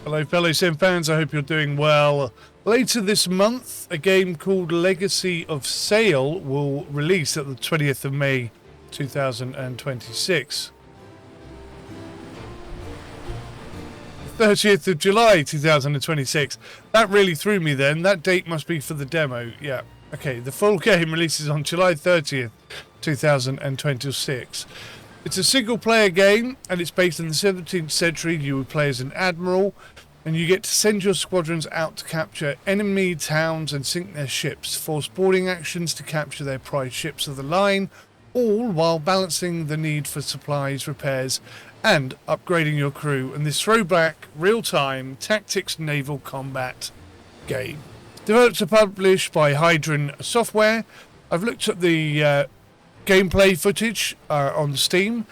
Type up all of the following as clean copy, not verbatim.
Hello fellow Sim fans, I hope you're doing well. Later this month, a game called Legacy of Sail will release at the 20th of May 2026. 30th of July 2026. That really threw me then. That date must be for the demo. Yeah. Okay, the full game releases on July 30th 2026. It's a single player game and it's based in the 17th century. You would play as an admiral and you get to send your squadrons out to capture enemy towns and sink their ships, force boarding actions to capture their prize ships of the line, all while balancing the need for supplies, repairs and upgrading your crew in this throwback real-time tactics naval combat game. Developed and published by Hydron Software. I've looked at the gameplay footage on Steam,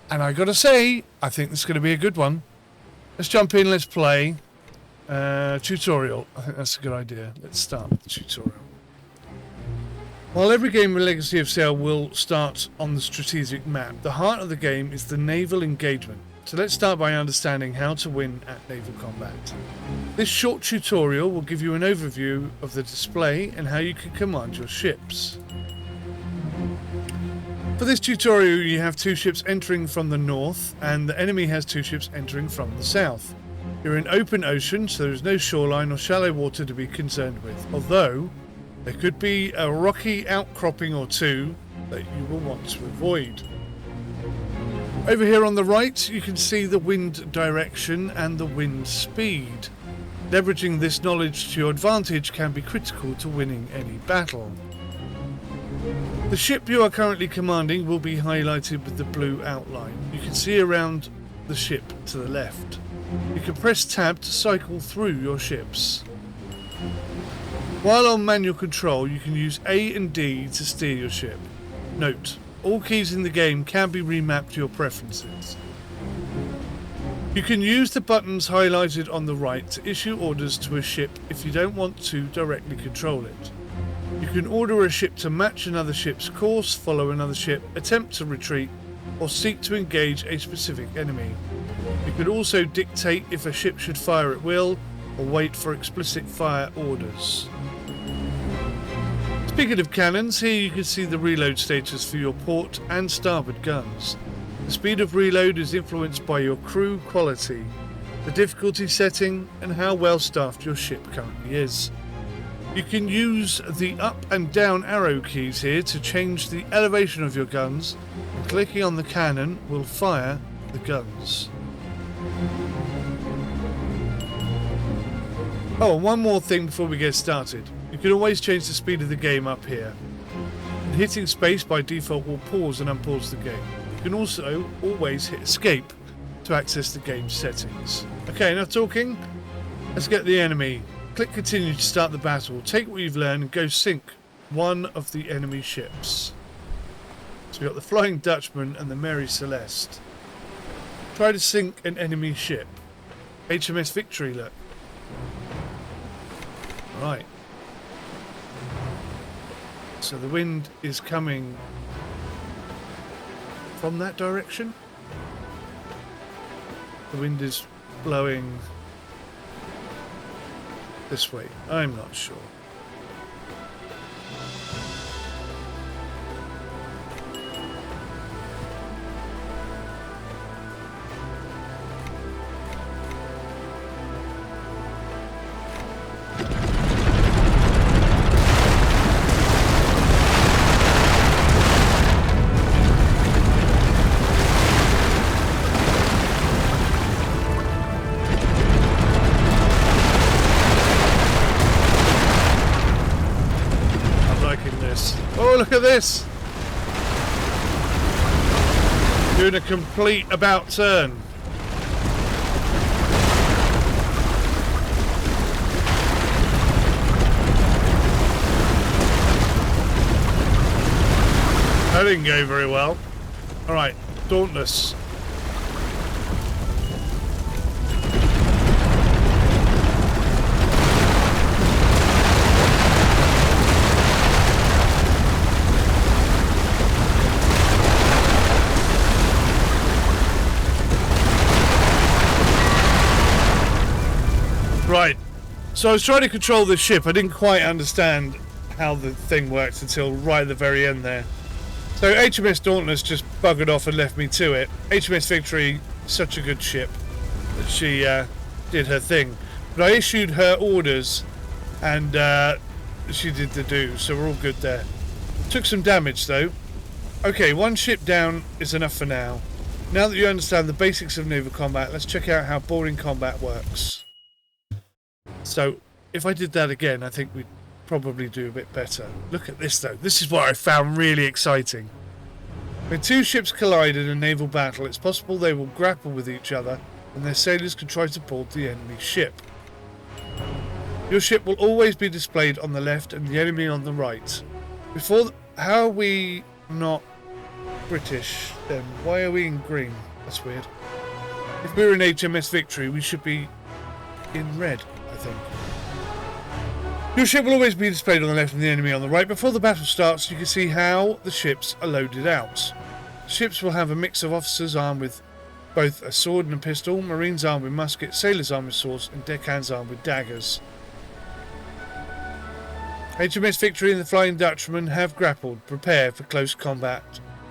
and I gotta say, I think this is going to be a good one. Let's jump in, let's play. Tutorial. I think that's a good idea. Let's start with the tutorial. While every game in Legacy of Sail will start on the strategic map, the heart of the game is the naval engagement. So let's start by understanding how to win at naval combat. This short tutorial will give you an overview of the display and how you can command your ships. For this tutorial you have two ships entering from the north and the enemy has two ships entering from the south. You're in open ocean, so there is no shoreline or shallow water to be concerned with, although there could be a rocky outcropping or two that you will want to avoid. Over here on the right you can see the wind direction and the wind speed. Leveraging this knowledge to your advantage can be critical to winning any battle. The ship you are currently commanding will be highlighted with the blue outline. You can see around the ship to the left. You can press tab to cycle through your ships. While on manual control, you can use A and D to steer your ship. Note, all keys in the game can be remapped to your preferences. You can use the buttons highlighted on the right to issue orders to a ship if you don't want to directly control it. You can order a ship to match another ship's course, follow another ship, attempt to retreat, or seek to engage a specific enemy. You can also dictate if a ship should fire at will, or wait for explicit fire orders. Speaking of cannons, here you can see the reload status for your port and starboard guns. The speed of reload is influenced by your crew quality, the difficulty setting, and how well staffed your ship currently is. You can use the up and down arrow keys here to change the elevation of your guns, and clicking on the cannon will fire the guns. Oh, and one more thing before we get started. You can always change the speed of the game up here. And hitting space by default will pause and unpause the game. You can also always hit escape to access the game's settings. Okay, enough talking. Let's get the enemy. Click continue to start the battle. Take what you've learned and go sink one of the enemy ships. So we've got the Flying Dutchman and the Mary Celeste. Try to sink an enemy ship. HMS Victory, look. Right. So the wind is coming from that direction. The wind is blowing this way. I'm not sure. Oh, look at this! Doing a complete about turn. That didn't go very well. Alright, Dauntless. So I was trying to control this ship. I didn't quite understand how the thing worked until right at the very end there. So HMS Dauntless just buggered off and left me to it. HMS Victory, such a good ship that she did her thing. But I issued her orders and she did the do, so we're all good there. Took some damage though. Okay, one ship down is enough for now. Now that you understand the basics of naval combat, let's check out how boarding combat works. So, if I did that again, I think we'd probably do a bit better. Look at this though. This is what I found really exciting. When two ships collide in a naval battle, it's possible they will grapple with each other and their sailors can try to board the enemy ship. Your ship will always be displayed on the left and the enemy on the right. How are we not British then? Why are we in green? That's weird. If we were in HMS Victory, we should be in red, I think. Your ship will always be displayed on the left and the enemy on the right. Before the battle starts, you can see how the ships are loaded out. Ships will have a mix of officers armed with both a sword and a pistol, marines armed with muskets, sailors armed with swords, and deckhands armed with daggers. HMS Victory and the Flying Dutchman have grappled. Prepare for close combat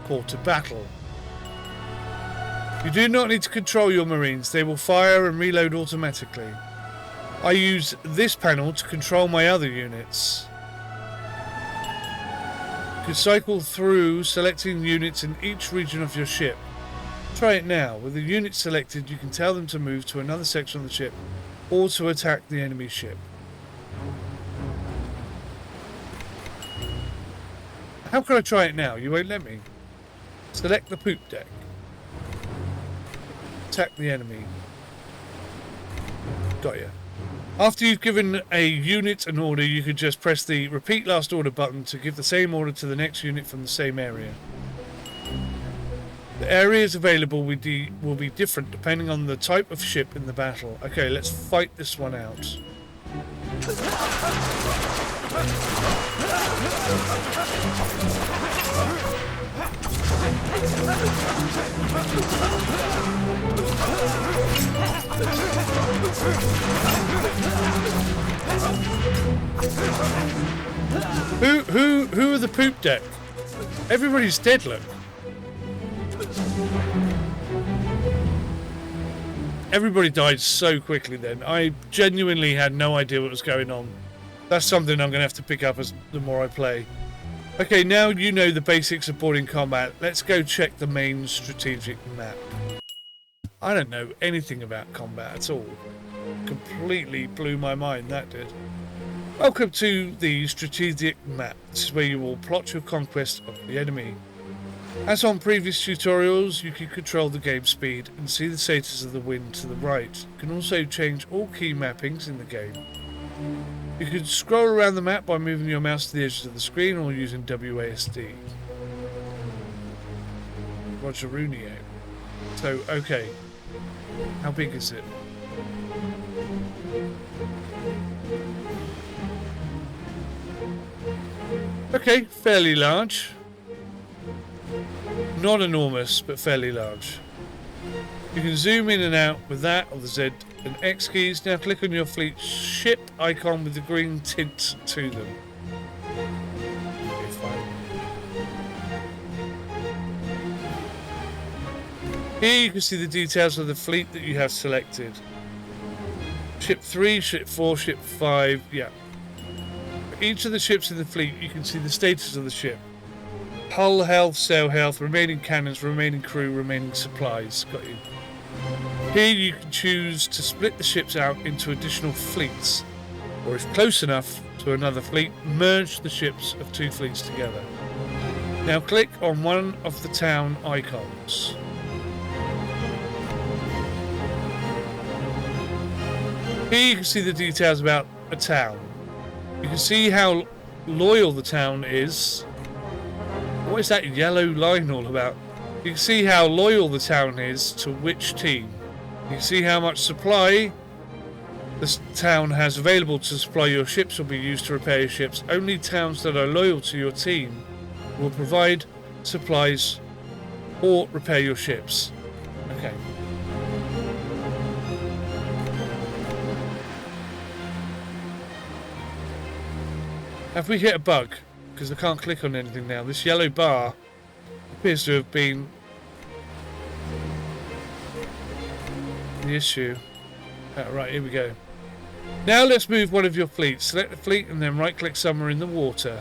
quarter battle. You do not need to control your marines. They will fire and reload automatically. I use this panel to control my other units. You can cycle through selecting units in each region of your ship. Try it now. With the unit selected, you can tell them to move to another section of the ship or to attack the enemy ship. How can I try it now? You won't let me. Select the poop deck. Attack the enemy. Got ya. After you've given a unit an order, you can just press the repeat last order button to give the same order to the next unit from the same area. The areas available will be different depending on the type of ship in the battle. Okay, let's fight this one out. Who are the poop deck? Everybody's dead, look. Everybody died so quickly then. I genuinely had no idea what was going on. That's something I'm going to have to pick up as the more I play. Okay, now you know the basics of boarding combat. Let's go check the main strategic map. I don't know anything about combat at all. Completely blew my mind, that did. Welcome to the strategic map. This is where you will plot your conquest of the enemy. As on previous tutorials, you can control the game speed and see the status of the wind to the right. You can also change all key mappings in the game. You can scroll around the map by moving your mouse to the edges of the screen or using WASD. Roger Runio. So, okay. How big is it? Okay, fairly large. Not enormous, but fairly large. You can zoom in and out with that or the Z and X keys. Now click on your fleet ship icon with the green tint to them. Okay, fine. Here you can see the details of the fleet that you have selected. Ship 3, Ship 4, Ship 5, yeah. For each of the ships in the fleet you can see the status of the ship. Hull health, sail health, remaining cannons, remaining crew, remaining supplies. Got you. Here you can choose to split the ships out into additional fleets, or if close enough to another fleet, merge the ships of two fleets together. Now click on one of the town icons. Here you can see the details about a town. You can see how loyal the town is. What is that yellow line all about? You can see how loyal the town is to which team. You can see how much supply this town has available to supply your ships will be used to repair your ships. Only towns that are loyal to your team will provide supplies or repair your ships. Okay. Have we hit a bug? Because I can't click on anything now. This yellow bar appears to have been the issue. Right, here we go. Now let's move one of your fleets. Select the fleet and then right click somewhere in the water.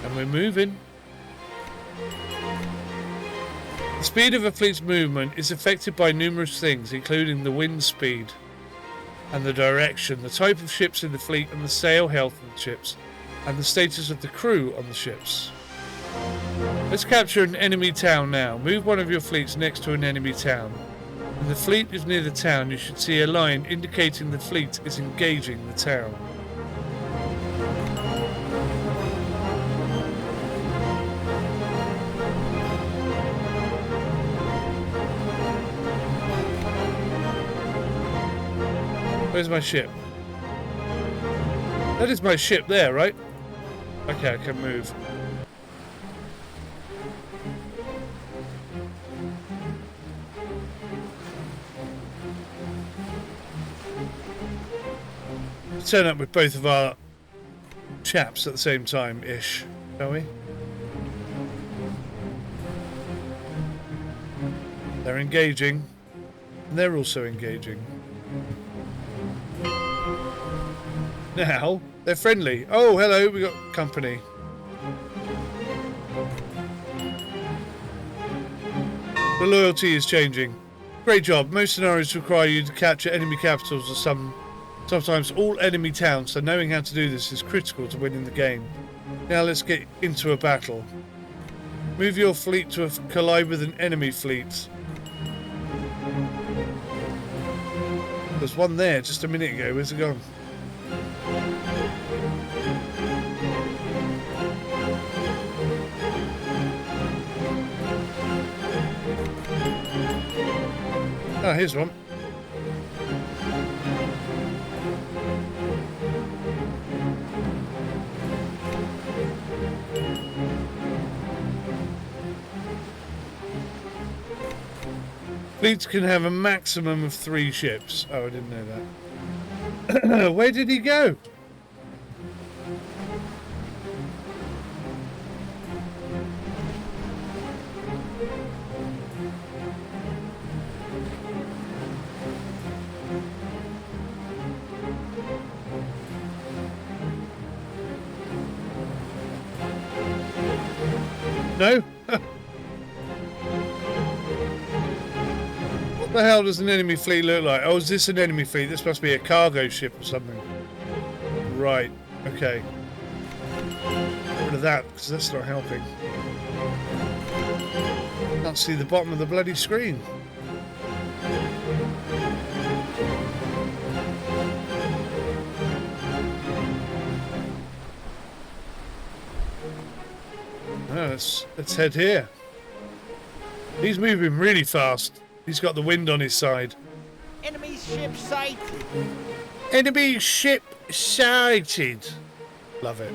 And we're moving. The speed of a fleet's movement is affected by numerous things, including the wind speed and the direction, the type of ships in the fleet and the sail health of the ships, and the status of the crew on the ships. Let's capture an enemy town now. Move one of your fleets next to an enemy town. When the fleet is near the town, you should see a line indicating the fleet is engaging the town. Where's my ship? That is my ship there, right? Okay, I can move. Turn up with both of our chaps at the same time-ish, shall we? They're engaging, and they're also engaging. Now, they're friendly. Oh, hello, we got company. The loyalty is changing. Great job. Most scenarios require you to capture enemy capitals or sometimes all enemy towns, so knowing how to do this is critical to winning the game. Now let's get into a battle. Move your fleet to collide with an enemy fleet. There's one there just a minute ago. Where's it gone? Oh, here's one. Fleets can have a maximum of 3 ships. Oh, I didn't know that. Where did he go? No? What the hell does an enemy fleet look like? Oh, is this an enemy fleet? This must be a cargo ship or something. Right, okay. Get rid of that, because that's not helping. Can't see the bottom of the bloody screen. Oh, let's head here. He's moving really fast. He's got the wind on his side. Enemy ship sighted. Enemy ship sighted. Love it.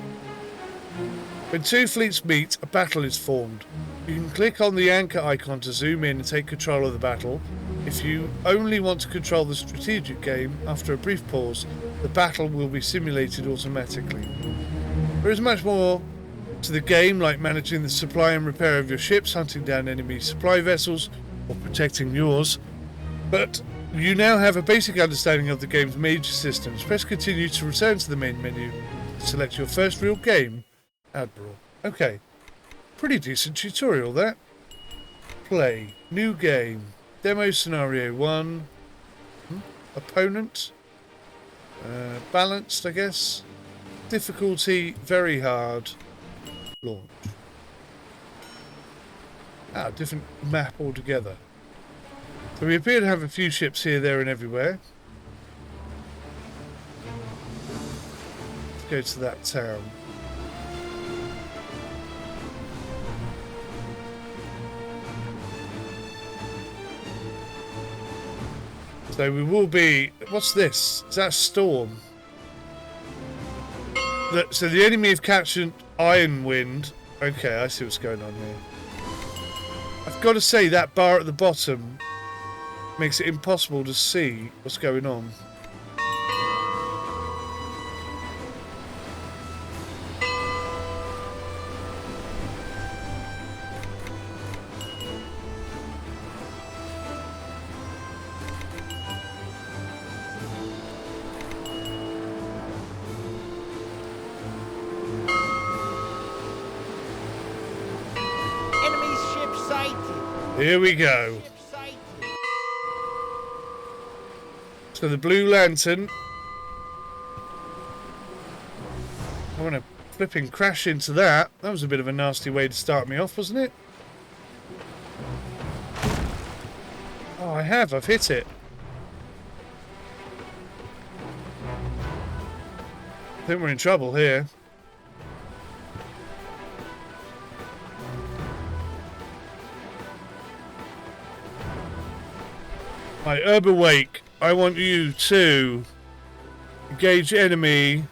When 2 fleets meet, a battle is formed. You can click on the anchor icon to zoom in and take control of the battle. If you only want to control the strategic game, after a brief pause, the battle will be simulated automatically. There is much more to the game, like managing the supply and repair of your ships, hunting down enemy supply vessels, or protecting yours. But you now have a basic understanding of the game's major systems. Press continue to return to the main menu. Select your first real game, Admiral. Okay, pretty decent tutorial there. Play, new game, demo scenario 1, opponent, balanced I guess, difficulty very hard, launch. Ah, different map altogether. So we appear to have a few ships here, there and everywhere. Let's go to that town. So we will be... What's this? Is that a storm? So the enemy have captured Iron Wind. Okay, I see what's going on here. I've got to say, that bar at the bottom makes it impossible to see what's going on. Here we go. So the blue lantern. I want to flipping crash into that. That was a bit of a nasty way to start me off, wasn't it? Oh, I've hit it. I think we're in trouble here. Right, Wake, I want you to engage enemy,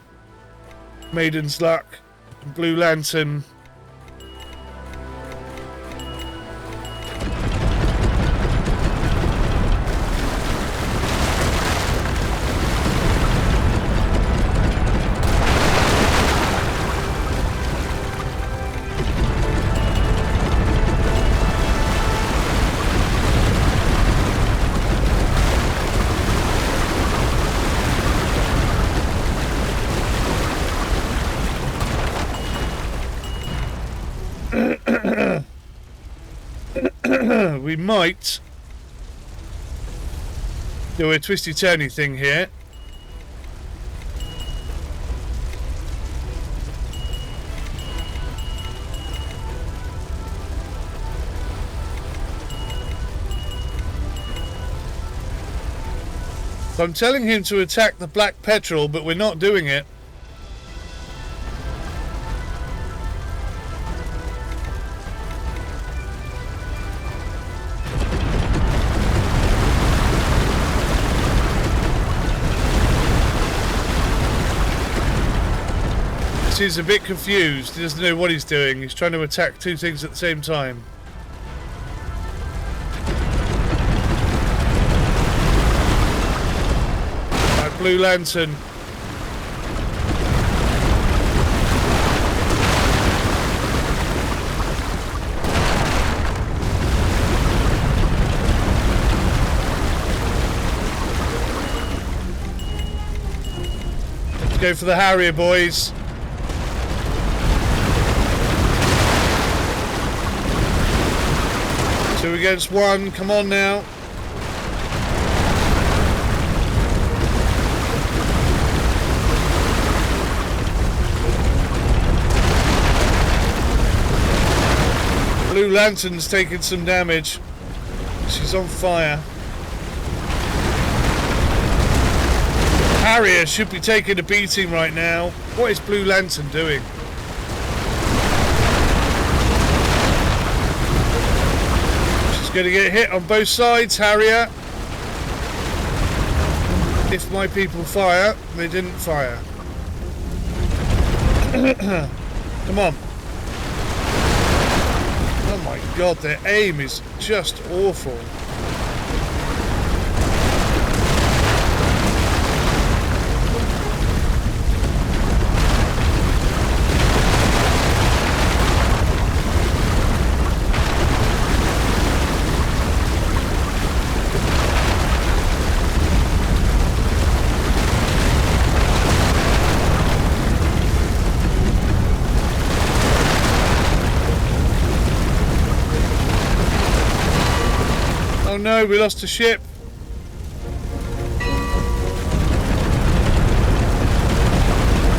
Maiden's Luck, Blue Lantern. We might do a twisty-turny thing here. So I'm telling him to attack the black petrol, but we're not doing it. He's a bit confused. He doesn't know what he's doing. He's trying to attack two things at the same time. Right, Blue Lantern. Let's go for the Harrier, boys. 2 against 1, come on now. Blue Lantern's taking some damage. She's on fire. Harrier should be taking a beating right now. What is Blue Lantern doing? Going to get hit on both sides, Harrier. If my people fire, they didn't fire. Come on. Oh my god, their aim is just awful. Oh no, we lost a ship.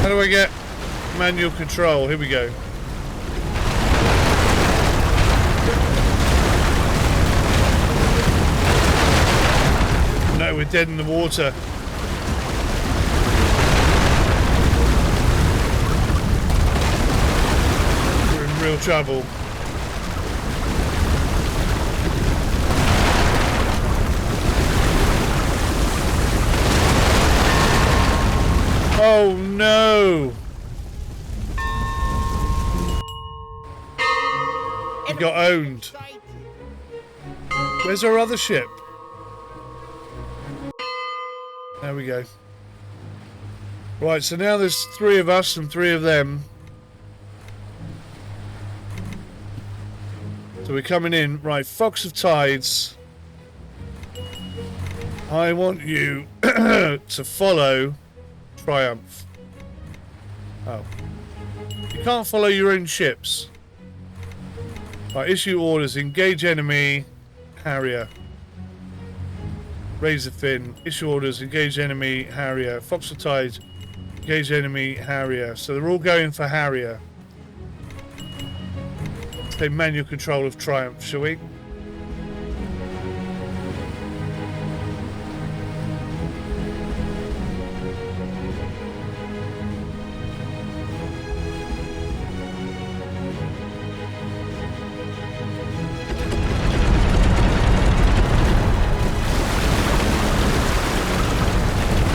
How do I get manual control? Here we go. No, we're dead in the water. We're in real trouble. Oh no! We got owned. Where's our other ship? There we go. Right, so now there's 3 of us and 3 of them. So we're coming in. Right, Fox of Tides. I want you to follow Triumph. Oh. You can't follow your own ships. Right, issue orders. Engage enemy. Harrier. Raise the fin. Issue orders. Engage enemy. Harrier. Fox of Tides. Engage enemy. Harrier. So they're all going for Harrier. Take manual control of Triumph, shall we?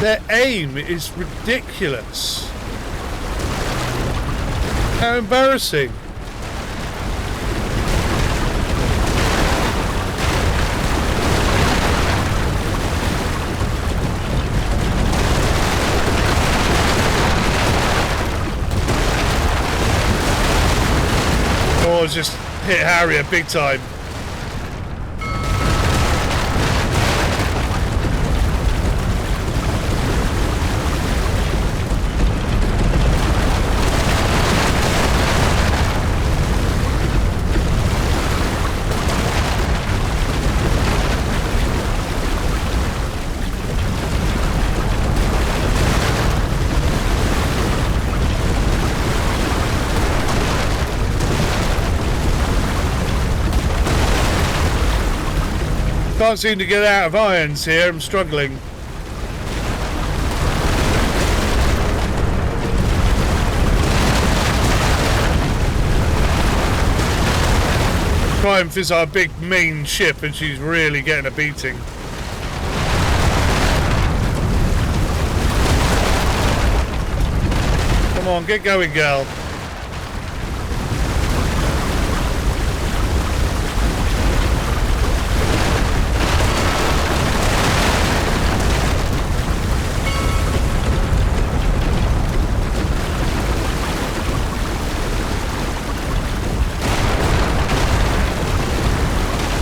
Their aim is ridiculous. How embarrassing. Oh, just hit Harrier big time. Can't seem to get out of irons here, I'm struggling. Triumph is our big main ship and she's really getting a beating. Come on, get going, girl.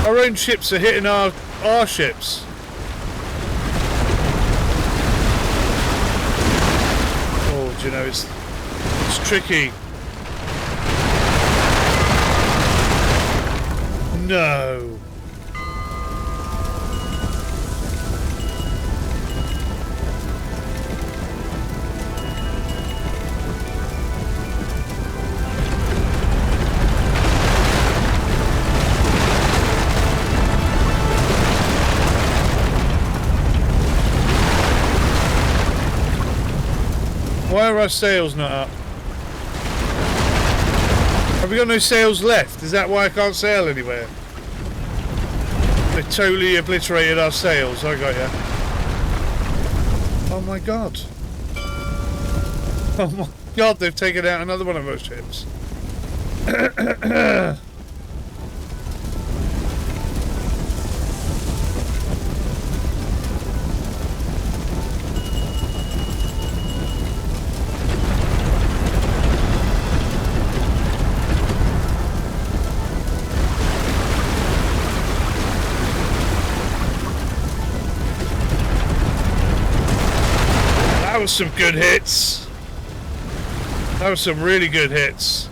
Our own ships are hitting our ships. Oh, do you know, it's tricky. No. Why are our sails not up? Have we got no sails left? Is that why I can't sail anywhere? They totally obliterated our sails. I got ya. Oh my god. Oh my god, they've taken out another one of our ships. That was some good hits. That was some really good hits.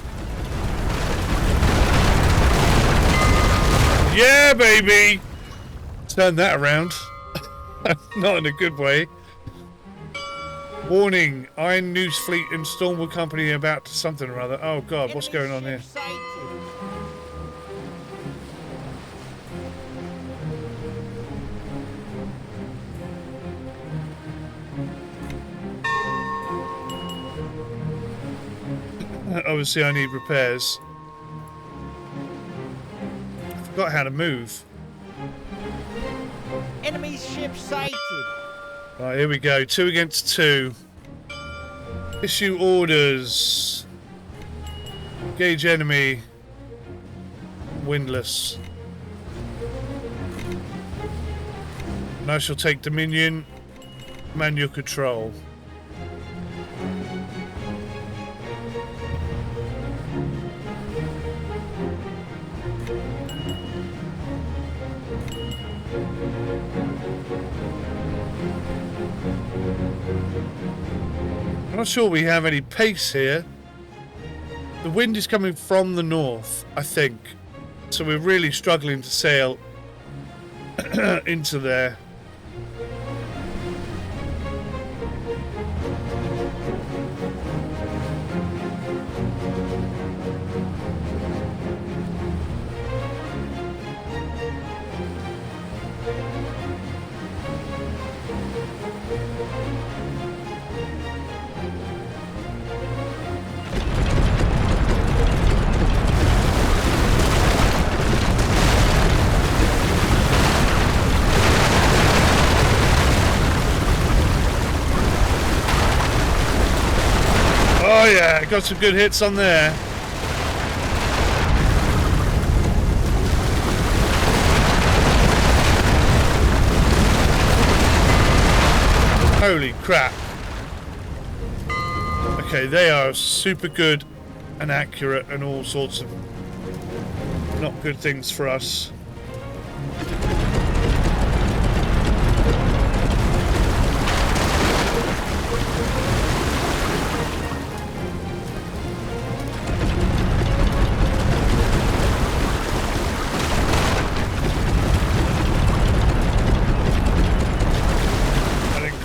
Yeah, baby! Turn that around. Not in a good way. Warning, Iron News Fleet and Stormwood Company about something or other. Oh god, what's going on here? Obviously I need repairs. I forgot how to move. Enemy ship sighted. Right, here we go. 2 against 2. Issue orders. Engage enemy. Windless. And I shall take Dominion. Manual control. I'm not sure we have any pace here. The wind is coming from the north, I think. So we're really struggling to sail into there. Oh yeah, got some good hits on there. Holy crap. Okay, they are super good and accurate and all sorts of not good things for us.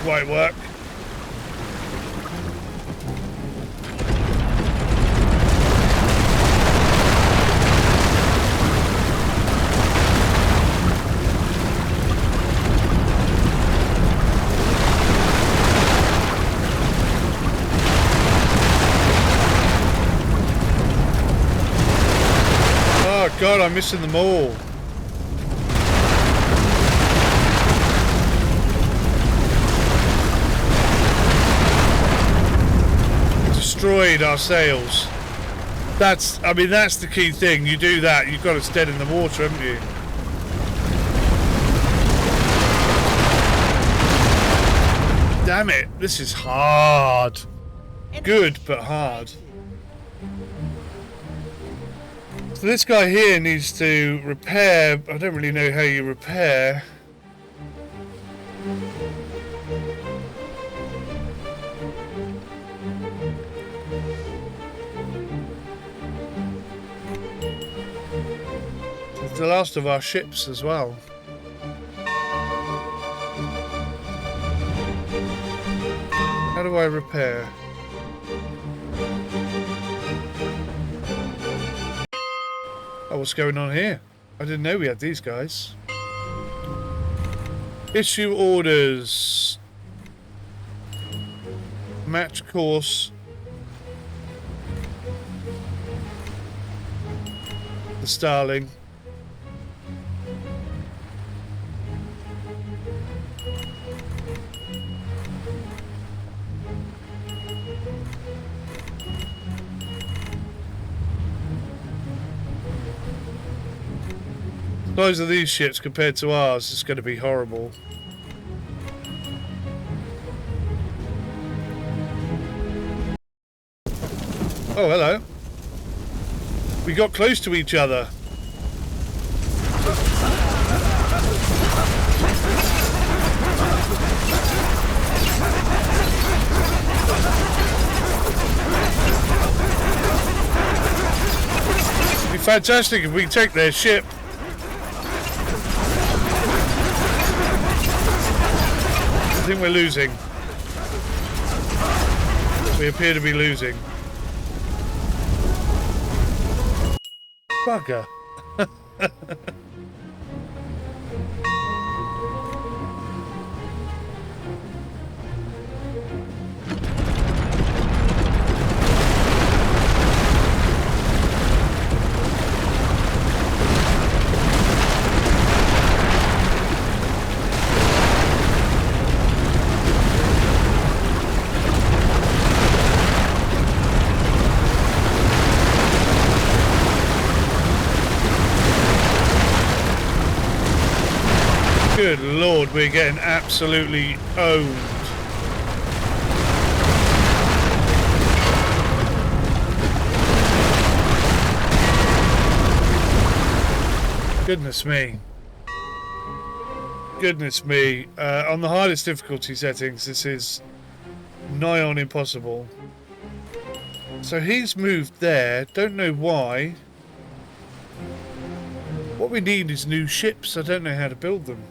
Quite work. Oh God, I'm missing them all. Destroyed our sails. I mean, that's the key thing. You do that, you've got us dead in the water, haven't you? Damn it, this is hard. Good, but hard. So this guy here needs to repair. I don't really know how you repair. The last of our ships as well. How do I repair? Oh, what's going on here? I didn't know we had these guys. Issue orders. Match course. The Starling. The size of these ships compared to ours is going to be horrible. Oh, hello. We got close to each other. It'd be fantastic if we take their ship. I think we're losing. We appear to be losing. Bugger. Good Lord, we're getting absolutely owned. Goodness me. Goodness me. On the hardest difficulty settings, this is nigh on impossible. So he's moved there. Don't know why. What we need is new ships. I don't know how to build them.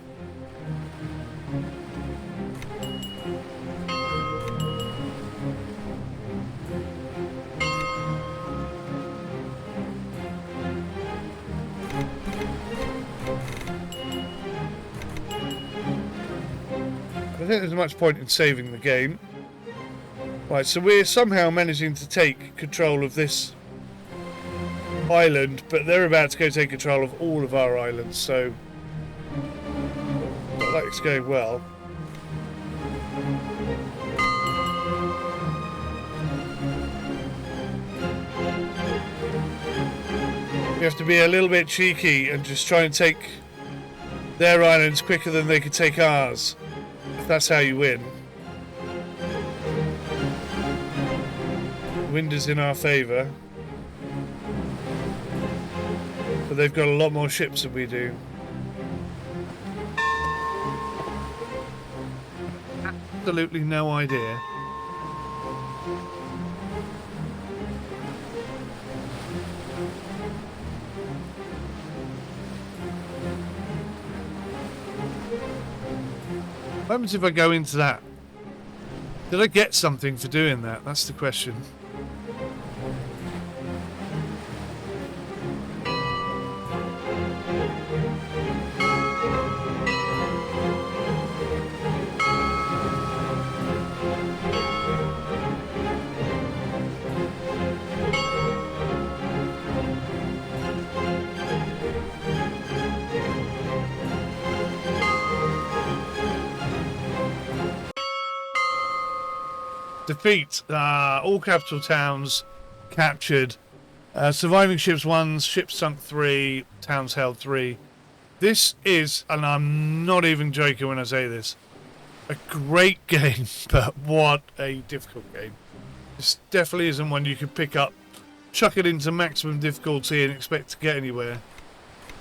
I don't think there's much point in saving the game. Right, so we're somehow managing to take control of this island, but they're about to go take control of all of our islands, so not like it's going well. We have to be a little bit cheeky and just try and take their islands quicker than they could take ours. If that's how you win. The wind is in our favour. But they've got a lot more ships than we do. Absolutely no idea. What happens if I go into that? Did I get something for doing that? That's the question. Defeat. All capital towns captured. Surviving ships 1, ships sunk 3, towns held 3. This is, and I'm not even joking when I say this, a great game, but what a difficult game. This definitely isn't one you can pick up, chuck it into maximum difficulty and expect to get anywhere.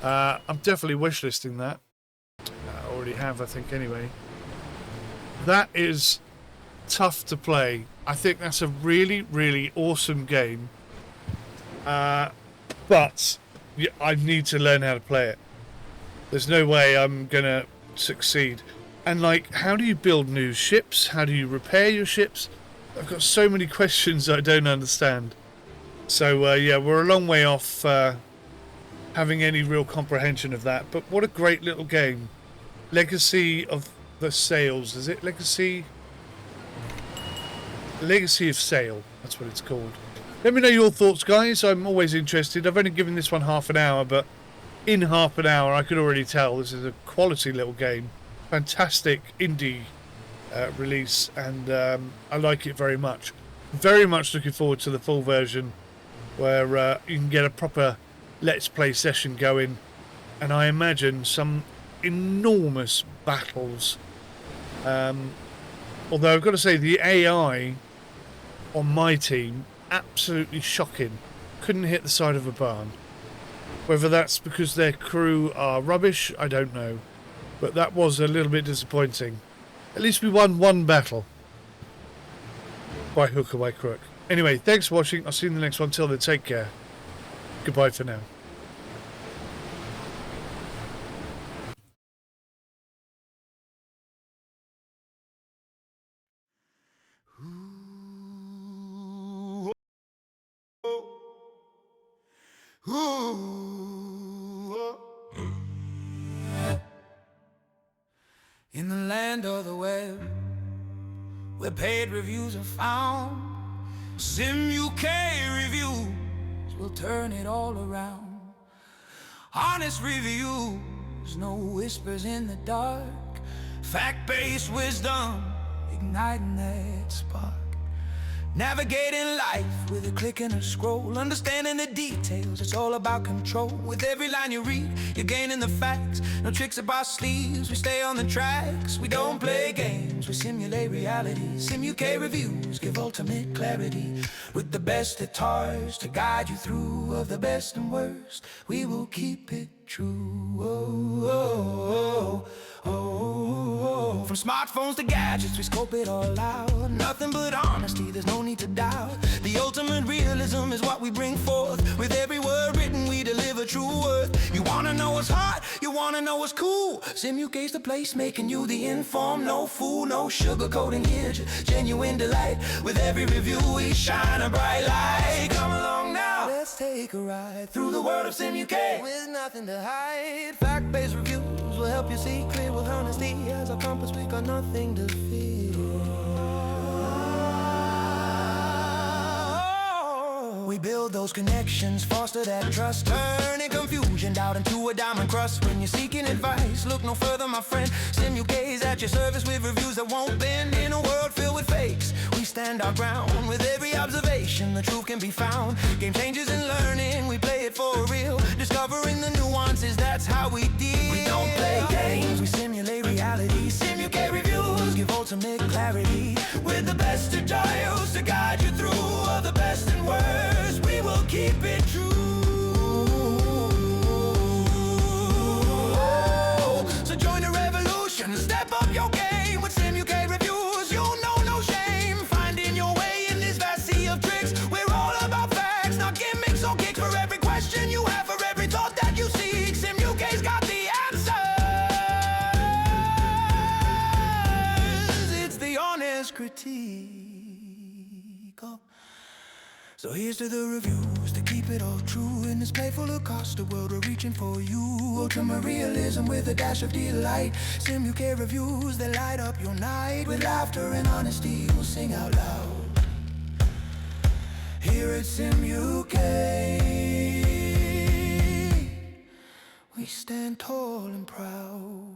I'm definitely wishlisting that. I already have, I think, anyway. That is tough to play. I think that's a really, really awesome game. But I need to learn how to play it. There's no way I'm gonna succeed. And like, how do you build new ships? How do you repair your ships? I've got so many questions I don't understand. So yeah, we're a long way off having any real comprehension of that. But what a great little game. Legacy of the Sails, is it? Legacy of Sail, that's what it's called. Let me know your thoughts, guys. I'm always interested. I've only given this one half an hour, but in half an hour I could already tell this is a quality little game. Fantastic indie release, and I like it very much. Very much looking forward to the full version where you can get a proper Let's Play session going, and I imagine some enormous battles. Although I've got to say, the AI on my team, absolutely shocking. Couldn't hit the side of a barn. Whether that's because their crew are rubbish, I don't know. But that was a little bit disappointing. At least we won one battle. By hook or by crook. Anyway, thanks for watching. I'll see you in the next one. Till then, take care. Goodbye for now. In the land of the web, where paid reviews are found, Sim UK reviews will turn it all around. Honest reviews, no whispers in the dark, fact-based wisdom, igniting that spark. Navigating life with a click and a scroll, understanding the details, it's all about control. With every line you read, you're gaining the facts. No tricks up our sleeves, we stay on the tracks. We don't play games, we simulate reality. Sim UK reviews give ultimate clarity. With the best RT-RTS to guide you through, of the best and worst, we will keep it true. From smartphones to gadgets, we scope it all out. Nothing but honesty, there's no need to doubt. The ultimate realism is what we bring forth. With every word written, we deliver true worth. You wanna know what's hot, you wanna know what's cool. Sim UK's the place, making you the informed. No fool, no sugarcoating here, genuine delight. With every review, we shine a bright light. Come along now, let's take a ride through the world of Sim UK with nothing to hide. Fact-based reviews will help you see clear with honesty. As our compass, we got nothing to fear. We build those connections, foster that trust, turning confusion doubt into a diamond crust. When you're seeking advice, look no further, my friend. Sim UK's at your service with reviews that won't bend. In a world filled with fakes, we stand our ground. With every observation, the truth can be found. Game changers in learning, we play it for real. Discovering the nuances, that's how we deal. We don't play games, we simulate reality. Sim UK reviews give ultimate clarity. With the best RT-RTS to guide you through, all the best and worst, we will keep it true. So join the revolution, step up your game. With Sim UK reviews, you'll know no shame. Finding your way in this vast sea of tricks. We're all about facts, not gimmicks or kicks. For every question you have, for every thought that you seek, Sim UK's got the answers. It's the honest critique. So here's to the reviews to keep it all true. In this playful across the world, we're reaching for you. Ultimate realism with a dash of delight. Sim UK reviews that light up your night. With laughter and honesty, we'll sing out loud. Here at Sim UK, we stand tall and proud.